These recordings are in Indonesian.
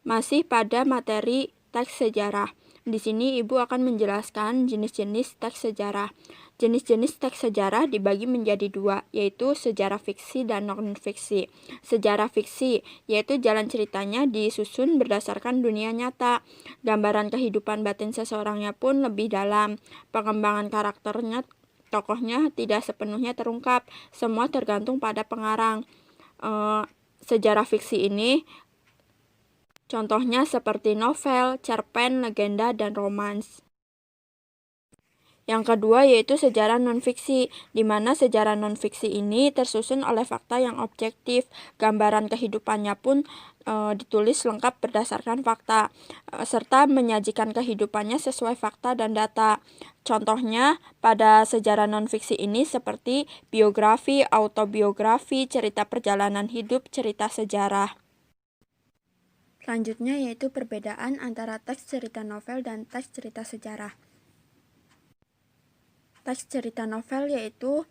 Masih pada materi teks sejarah. Di sini Ibu akan menjelaskan jenis-jenis teks sejarah. Jenis-jenis teks sejarah dibagi menjadi dua, yaitu sejarah fiksi dan non-fiksi. Sejarah fiksi, yaitu jalan ceritanya disusun berdasarkan dunia nyata. Gambaran kehidupan batin seseorangnya pun lebih dalam. Pengembangan karakternya, tokohnya tidak sepenuhnya terungkap. Semua tergantung pada pengarang. Sejarah fiksi ini contohnya seperti novel, cerpen, legenda, dan romans. Yang kedua yaitu sejarah non-fiksi, di mana sejarah non-fiksi ini tersusun oleh fakta yang objektif. Gambaran kehidupannya pun ditulis lengkap berdasarkan fakta, serta menyajikan kehidupannya sesuai fakta dan data. Contohnya pada sejarah non-fiksi ini seperti biografi, autobiografi, cerita perjalanan hidup, cerita sejarah. Selanjutnya yaitu perbedaan antara teks cerita novel dan teks cerita sejarah. Teks cerita novel yaitu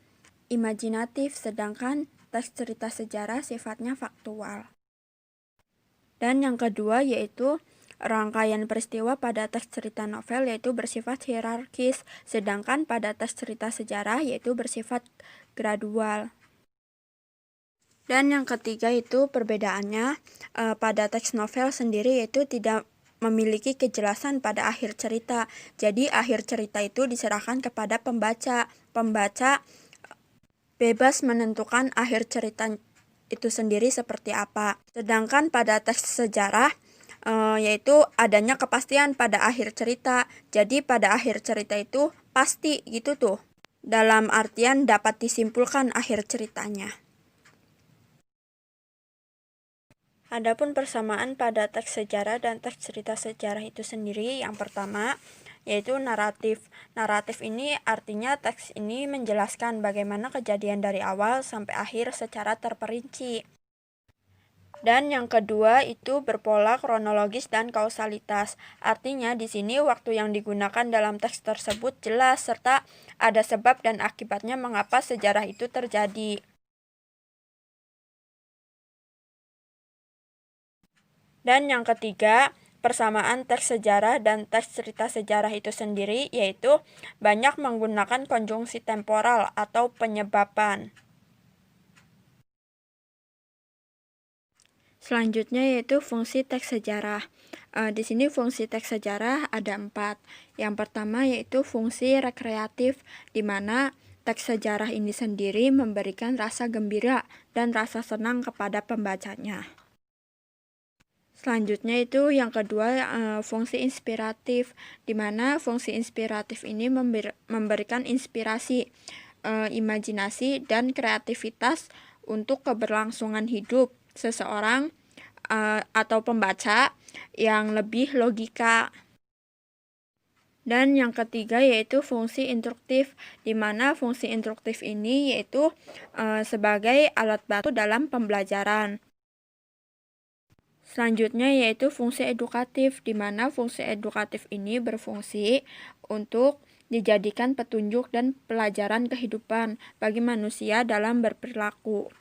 imajinatif, sedangkan teks cerita sejarah sifatnya faktual. Dan yang kedua yaitu rangkaian peristiwa pada teks cerita novel yaitu bersifat hierarkis, sedangkan pada teks cerita sejarah yaitu bersifat gradual. Dan yang ketiga itu perbedaannya pada teks novel sendiri yaitu tidak memiliki kejelasan pada akhir cerita. Jadi akhir cerita itu diserahkan kepada pembaca. Pembaca bebas menentukan akhir cerita itu sendiri seperti apa. Sedangkan pada teks sejarah yaitu adanya kepastian pada akhir cerita. Jadi pada akhir cerita itu pasti gitu tuh. Dalam artian dapat disimpulkan akhir ceritanya. Adapun persamaan pada teks sejarah dan teks cerita sejarah itu sendiri, yang pertama yaitu naratif. Naratif ini artinya teks ini menjelaskan bagaimana kejadian dari awal sampai akhir secara terperinci. Dan yang kedua itu berpola kronologis dan kausalitas. Artinya di sini waktu yang digunakan dalam teks tersebut jelas serta ada sebab dan akibatnya mengapa sejarah itu terjadi. Dan yang ketiga, persamaan teks sejarah dan teks cerita sejarah itu sendiri yaitu banyak menggunakan konjungsi temporal atau penyebaban. Selanjutnya yaitu fungsi teks sejarah. Di sini fungsi teks sejarah ada 4. Yang pertama yaitu fungsi rekreatif, di mana teks sejarah ini sendiri memberikan rasa gembira dan rasa senang kepada pembacanya. Selanjutnya itu yang kedua fungsi inspiratif, di mana fungsi inspiratif ini memberikan inspirasi, imajinasi, dan kreativitas untuk keberlangsungan hidup seseorang atau pembaca yang lebih logika. Dan yang ketiga yaitu fungsi instruktif, di mana fungsi instruktif ini yaitu sebagai alat bantu dalam pembelajaran. Selanjutnya yaitu fungsi edukatif, di mana fungsi edukatif ini berfungsi untuk dijadikan petunjuk dan pelajaran kehidupan bagi manusia dalam berperilaku.